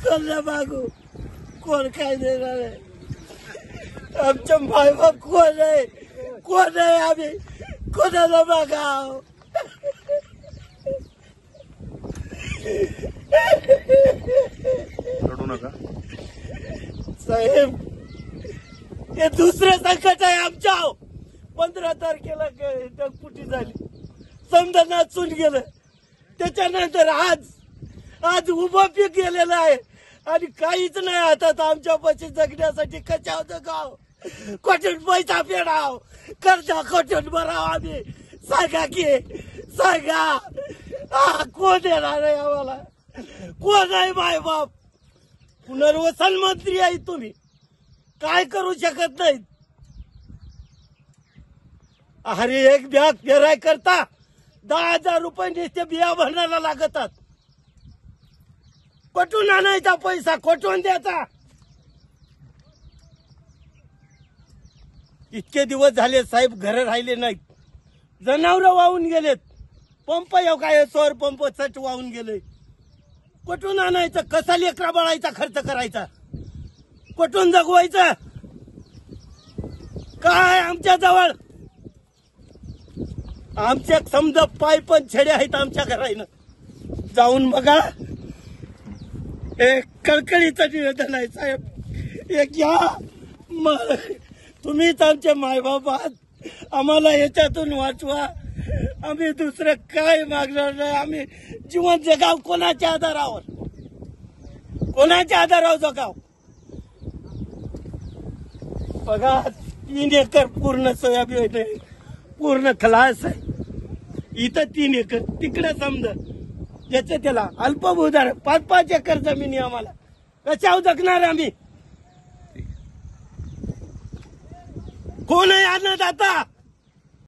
कल्ला मागू कोण काय देणार आहे? आमच्या मायबाप कोण आहे? कोण आहे? आम्ही कोणाला मागाव? रडू नका साहेब, हे दुसरं संकट आहे आमच्या. 15 तारखेला ढगफुटी झाली, समजा नाचून गेलं. त्याच्यानंतर आज उभं पीक गेलेलं आहे आणि काहीच नाही हातात आमच्यापाशी जगण्यासाठी. कशा गाव कुठून पैसा फेडाव, कर्ज कुठून भराव आम्ही? सांगा की सांगा. कोण येणार आहे आम्हाला? कोण आहे मायबाप? पुनर्वसन मंत्री आहे तुम्ही, काय करू शकत नाहीत? अरे एक बॅग पेराय करता 10,000 रुपये नुसते बिया भरण्याला लागतात. कुठून आणायचा पैसा? कुठून द्यायचा? इतके दिवस झाले साहेब, घर राहिले नाहीत, जनावर वाहून गेलेत. पंप येऊ काय सौर पंप चट वाहून गेले. कुठून आणायचं? कसा लेकरा बाळायचा खर्च करायचा? कुठून जगवायचं? काय आमच्या जवळ? आमच्या समजा पाय पण छेडे आहेत आमच्या घरानं. जाऊन बघा. एक कळकळीचं निवेदन आहे साहेब, एक या. तुम्हीच आमचे मायबाप आहात, आम्हाला याच्यातून वाचवा. आम्ही दुसरं काय मागणार नाही. आम्ही जीवन जगाव कोणाच्या आधारावर? कोणाच्या आधारावर जगाव? बघा 3 एकर पूर्ण सोयाबीन आहे, पूर्ण खलास आहे. इथं 3 एकर, तिकडे समजा ज्याचं त्याला अल्पभूधार 5-5 एकर जमिनी. आम्हाला कशावर जगणार आम्ही? कोण आहे अन्नदाता?